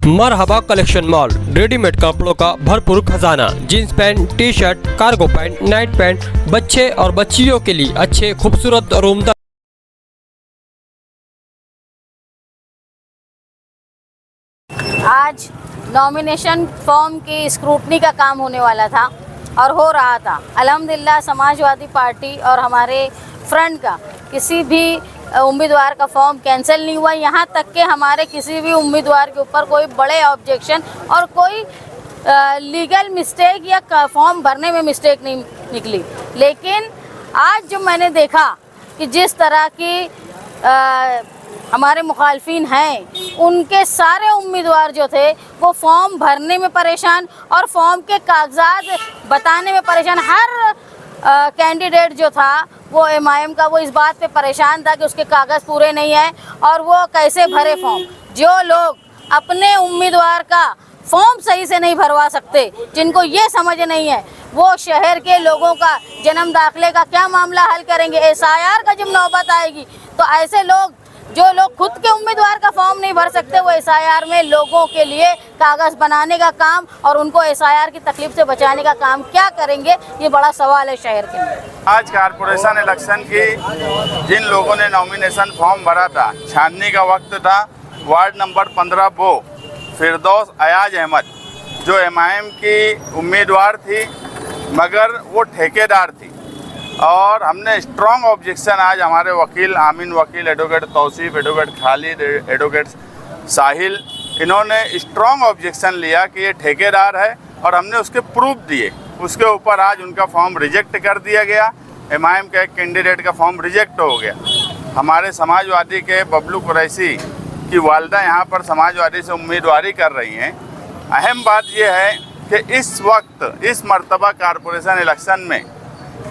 मरहबा collection mall, readymade कपड़ों का भरपूर खजाना। Jeans pant, T shirt, cargo pant, night pant, बच्चे और बच्चियों के लिए अच्छे खूबसूरत और उम्दा। आज नॉमिनेशन फॉर्म की स्क्रूटनी का काम होने वाला था और हो रहा था। अल्हम्दुलिल्लाह समाजवादी पार्टी और हमारे फ्रंट का किसी भी उम्मीदवार का फॉर्म कैंसिल नहीं हुआ। यहाँ तक कि हमारे किसी भी उम्मीदवार के ऊपर कोई बड़े ऑब्जेक्शन और कोई लीगल मिस्टेक या फॉर्म भरने में मिस्टेक नहीं निकली। लेकिन आज जो मैंने देखा कि जिस तरह की हमारे मुखालफिन हैं, उनके सारे उम्मीदवार जो थे वो फॉर्म भरने में परेशान और फॉर्म के कागजात बताने में परेशान। हर कैंडिडेट जो था वो एमआईएम का, वो इस बात पे परेशान था कि उसके कागज़ पूरे नहीं हैं और वो कैसे भरे फॉर्म। जो लोग अपने उम्मीदवार का फॉर्म सही से नहीं भरवा सकते, जिनको ये समझ नहीं है, वो शहर के लोगों का जन्म दाखिले का क्या मामला हल करेंगे। एसआईआर का जब नौबत आएगी तो ऐसे लोग, जो लोग खुद के उम्मीदवार का फॉर्म नहीं भर सकते, वो एसआईआर में लोगों के लिए कागज़ बनाने का काम और उनको एसआईआर की तकलीफ से बचाने का काम क्या करेंगे, ये बड़ा सवाल है शहर के लिए। आज कारपोरेशन इलेक्शन की जिन लोगों ने नॉमिनेशन फॉर्म भरा था, छाननी का वक्त था। वार्ड नंबर 15 बो फिरदौस अयाज अहमद जो एमआईएम की उम्मीदवार थी, मगर वो ठेकेदार थी और हमने स्ट्रॉन्ग ऑब्जेक्शन आज हमारे वकील आमीन वकील, advocate Tausif, advocate Khalid, advocate Sahil, इन्होंने स्ट्रॉन्ग ऑब्जेक्शन लिया कि ये ठेकेदार है और हमने उसके प्रूफ दिए। उसके ऊपर आज उनका फॉर्म रिजेक्ट कर दिया गया। एमआईएम के एक कैंडिडेट का फॉर्म रिजेक्ट हो गया। हमारे समाजवादी के बबलू कुरैशी की वालदा यहाँ पर समाजवादी से उम्मीदवारी कर रही हैं। अहम बात यह है कि इस वक्त इस मर्तबा कारपोरेशन इलेक्शन में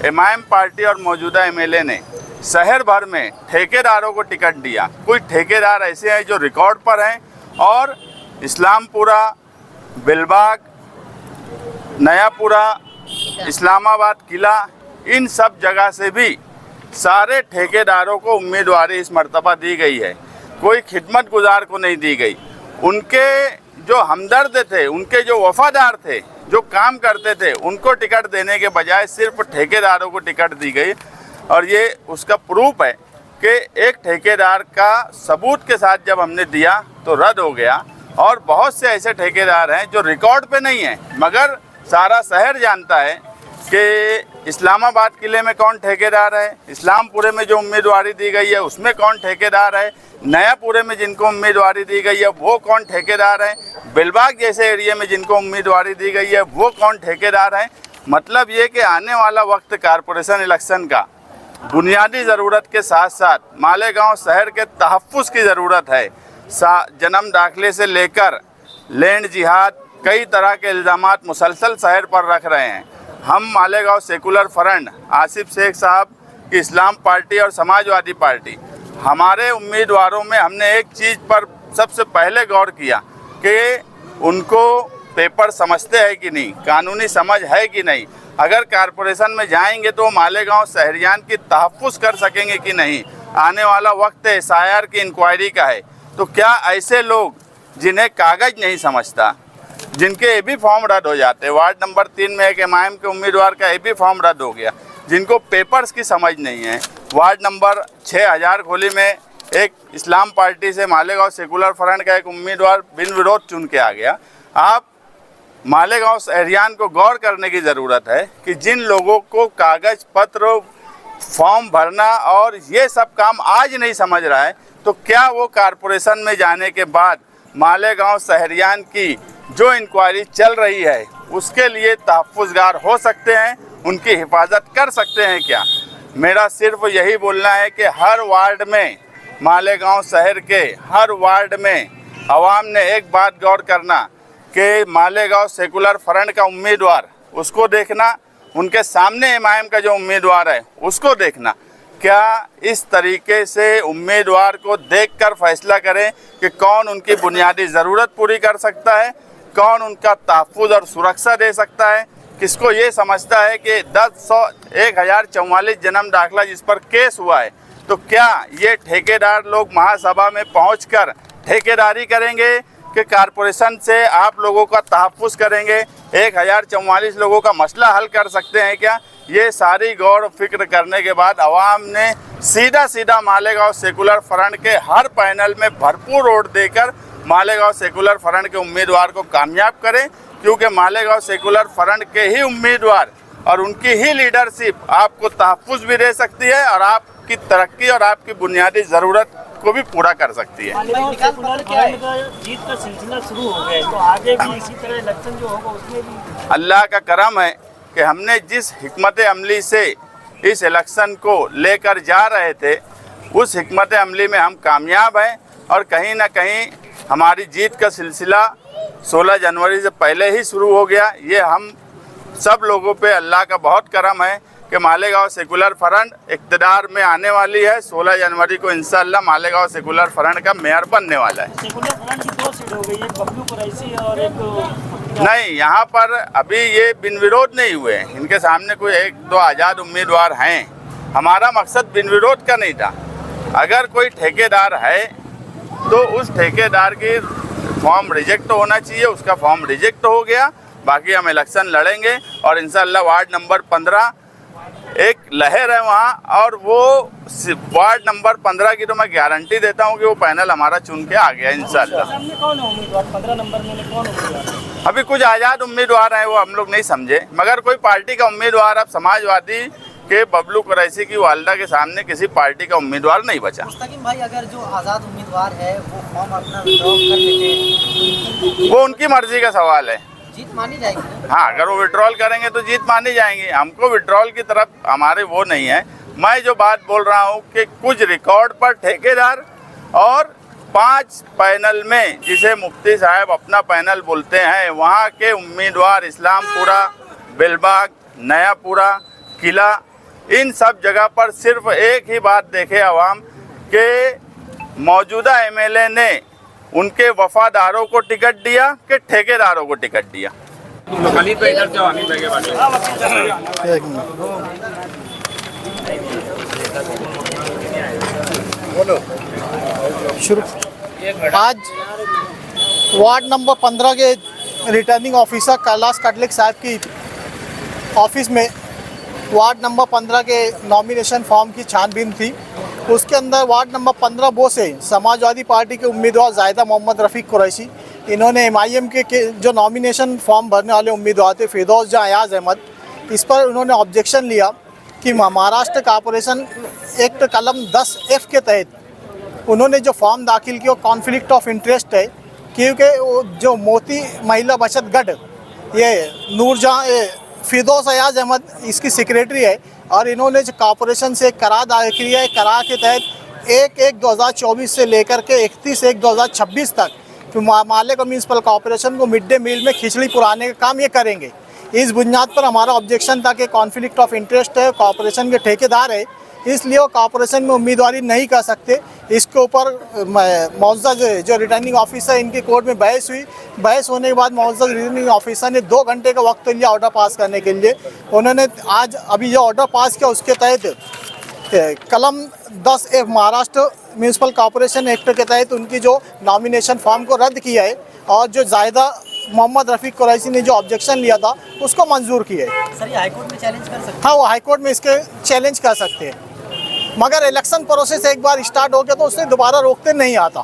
एमआईएम पार्टी और मौजूदा एमएलए ने शहर भर में ठेकेदारों को टिकट दिया। कुछ ठेकेदार ऐसे हैं जो रिकॉर्ड पर हैं और इस्लामपुरा, बिलबाग, नयापुरा, इस्लामाबाद किला, इन सब जगह से भी सारे ठेकेदारों को उम्मीदवारी इस मर्तबा दी गई है। कोई खिदमत गुजार को नहीं दी गई। उनके जो हमदर्द थे, उनके जो वफादार थे, जो काम करते थे, उनको टिकट देने के बजाय सिर्फ ठेकेदारों को टिकट दी गई। और ये उसका प्रूफ है कि एक ठेकेदार का सबूत के साथ जब हमने दिया तो रद्द हो गया। और बहुत से ऐसे ठेकेदार हैं जो रिकॉर्ड पे नहीं हैं, मगर सारा शहर जानता है कि इस्लामाबाद किले में कौन ठेकेदार है, इस्लामपुरे में जो उम्मीदवारी दी गई है उसमें कौन ठेकेदार है, नयापुरे में जिनको उम्मीदवारी दी गई है वो कौन ठेकेदार है, बिलबाग जैसे एरिया में जिनको उम्मीदवारी दी गई है वो कौन ठेकेदार है। मतलब ये कि आने वाला वक्त कारपोरेशन इलेक्शन का बुनियादी ज़रूरत के साथ साथ मालेगांव शहर के तहफ़्फ़ुज़ की ज़रूरत है। जन्म दाखिले से लेकर लैंड जिहाद, कई तरह के इल्ज़ामात मुसलसल शहर पर रख रहे हैं। हम मालेगांव सेकुलर फ्रंट, आसिफ शेख साहब की इस्लाम पार्टी और समाजवादी पार्टी, हमारे उम्मीदवारों में हमने एक चीज़ पर सबसे पहले गौर किया कि उनको पेपर समझते हैं कि नहीं, कानूनी समझ है कि नहीं। अगर कारपोरेशन में जाएंगे तो मालेगांव शहरियान की तहफ़्फ़ुज़ कर सकेंगे कि नहीं। आने वाला वक्त एसआईआर की इंक्वायरी का है, तो क्या ऐसे लोग जिन्हें कागज़ नहीं समझता, जिनके एबी फॉर्म रद्द हो जाते, वार्ड नंबर 3 में एक एमआईएम के उम्मीदवार का एबी फॉर्म रद्द हो गया, जिनको पेपर्स की समझ नहीं है, वार्ड नंबर 6 हज़ारखोली में एक इस्लाम पार्टी से मालेगांव सेकुलर फ्रंट का एक उम्मीदवार बिन विरोध चुन के आ गया। आप मालेगांव शहरियान को गौर करने की ज़रूरत है कि जिन लोगों को कागज़ पत्र, फॉर्म भरना और ये सब काम आज नहीं समझ रहा है, तो क्या वो कारपोरेशन में जाने के बाद मालेगांव शहरियान की जो इंक्वायरी चल रही है उसके लिए तहफ़्फ़ुज़गार हो सकते हैं, उनकी हिफाजत कर सकते हैं क्या? मेरा सिर्फ यही बोलना है कि हर वार्ड में, मालेगांव शहर के हर वार्ड में आवाम ने एक बात गौर करना कि मालेगांव सेकुलर फ्रंट का उम्मीदवार, उसको देखना, उनके सामने एमआईएम का जो उम्मीदवार है उसको देखना। क्या इस तरीके से उम्मीदवार को देखकर फैसला करें कि कौन उनकी बुनियादी ज़रूरत पूरी कर सकता है, कौन उनका तहफ़्फ़ुज़ और सुरक्षा दे सकता है। किसको ये समझता है कि 1044 जन्म दाखिला जिस पर केस हुआ है, तो क्या ये ठेकेदार लोग महासभा में पहुंचकर ठेकेदारी करेंगे कि कारपोरेशन से आप लोगों का तहफ़्फ़ुज़ करेंगे, 1044 लोगों का मसला हल कर सकते हैं क्या? ये सारी गौर फिक्र करने के बाद अवाम ने सीधा मालेगांव सेकुलर फ्रंट के हर पैनल में भरपूर वोट देकर मालेगांव सेकुलर फ्रंट के उम्मीदवार को कामयाब करें, क्योंकि मालेगांव सेकुलर फ्रंट के ही उम्मीदवार और उनकी ही लीडरशिप आपको तहफ़्फ़ुज़ भी दे सकती है और आपकी तरक्की और आपकी बुनियादी ज़रूरत को भी पूरा कर सकती है। जीत का सिलसिला शुरू हो गया है, तो आगे भी इसी तरह इलेक्शन जो होगा उसमें भी अल्लाह का करम है कि हमने जिस हिकमत अमली से इस इलेक्शन को लेकर जा रहे थे, उस हिकमत अमली में हम कामयाब हैं और कहीं ना कहीं हमारी जीत का सिलसिला 16 जनवरी से पहले ही शुरू हो गया। ये हम सब लोगों पे अल्लाह का बहुत करम है कि मालेगांव सेकुलर फ्रंट इक़्तिदार में आने वाली है। 16 जनवरी को इंशाअल्लाह मालेगांव सेकुलर फ्रंट का मेयर बनने वाला है। सेकुलर फ्रंट की 2 सीट हो गई, एक बबलू कुरैशी और एक नहीं, यहाँ पर अभी ये बिन विरोध नहीं हुए हैं। इनके सामने कोई 1-2 आज़ाद उम्मीदवार हैं। हमारा मकसद बिन विरोध का नहीं था। अगर कोई ठेकेदार है तो उस ठेकेदार की फॉर्म रिजेक्ट होना चाहिए, उसका फॉर्म रिजेक्ट हो गया। बाकी हम इलेक्शन लड़ेंगे और इंशाअल्लाह वार्ड नंबर 15 एक लहर है वहाँ, और वो वार्ड नंबर 15 की तो मैं गारंटी देता हूँ कि वो पैनल हमारा चुन के आ गया इंशाअल्लाह। सामने कौन है उम्मीदवार 15 नंबर में? कौन उम्मीदवार? अभी कुछ आज़ाद उम्मीदवार हैं, वो हम लोग नहीं समझे, मगर कोई पार्टी का उम्मीदवार अब समाजवादी के बबलू कुरैशी की वालदा के सामने किसी पार्टी का उम्मीदवार नहीं बचा। मुस्तकिम भाई, अगर जो आज़ाद उम्मीदवार है वो फॉर्म अपना विड्रॉ कर लेते, वो उनकी मर्जी का सवाल है, जीत मानी जाएगी। हाँ, अगर वो विड्रॉल करेंगे तो जीत मानी जाएंगी। हमको विड्रॉल की तरफ हमारे वो नहीं है। मैं जो बात बोल रहा हूँ कि कुछ रिकॉर्ड पर ठेकेदार और 5 पैनल में, जिसे मुफ्ती साहब अपना पैनल बोलते हैं, वहाँ के उम्मीदवार इस्लामपुरा, बेलबाग, नयापुरा, किला, इन सब जगह पर सिर्फ एक ही बात देखे अवाम के मौजूदा एमएलए ने उनके वफादारों को टिकट दिया कि ठेकेदारों को टिकट दिया। आज वार्ड नंबर 15 के रिटर्निंग ऑफिसर कैलाश कटलिक साहब की ऑफिस में वार्ड नंबर 15 के नॉमिनेशन फॉर्म की छानबीन थी। उसके अंदर वार्ड नंबर 15 बो से समाजवादी पार्टी के उम्मीदवार जायदा मोहम्मद रफ़ीक कुरैशी, इन्होंने MIM के जो नॉमिनेशन फॉर्म भरने वाले उम्मीदवार थे फिरदौस जहाँ अयाज़ अहमद, इस पर उन्होंने ऑब्जेक्शन लिया कि महाराष्ट्र कॉरपोरेशन एक्ट कलम 10F के तहत उन्होंने जो फॉर्म दाखिल किया वो कॉन्फ्लिक्ट ऑफ इंटरेस्ट है, क्योंकि वो जो मोती महिला बचत गढ़, ये नूरजहाँ फिरदौस अयाज़ अहमद इसकी सेक्रेटरी है, और इन्होंने जो कॉरपोरेशन से करार दायर किया है, करार के तहत 1/1/2024 से लेकर के 31/1/2026 तक मालेगांव म्यूनसिपल कॉरपोरेशन को मिड डे मील में खिचड़ी पुराने का काम ये करेंगे। इस बुनियाद पर हमारा ऑब्जेक्शन था कि कॉन्फ्लिक्ट ऑफ इंटरेस्ट है, कॉरपोरेशन के ठेकेदार है, इसलिए वो कॉरपोरेशन में उम्मीदवारी नहीं कर सकते। इसके ऊपर मौजूद जो रिटर्निंग ऑफिसर, इनकी कोर्ट में बहस हुई। बहस होने के बाद मौजूद रिटर्निंग ऑफिसर ने 2 घंटे का वक्त लिया ऑर्डर पास करने के लिए। उन्होंने आज अभी जो ऑर्डर पास किया उसके तहत कलम 10F Maharashtra municipal corporation act के तहत उनकी जो नॉमिनेशन फॉर्म को रद्द किया है, और जो जायदा मोहम्मद रफ़ीक कुरैशी ने जो ऑब्जेक्शन लिया था उसको मंजूर किया है। सर, ये हाईकोर्ट में चैलेंज कर सकते हैं? हाँ, वो हाईकोर्ट में इसके चैलेंज कर सकते हैं, मगर इलेक्शन प्रोसेस एक बार स्टार्ट हो गया तो उससे दोबारा रोकते नहीं आता।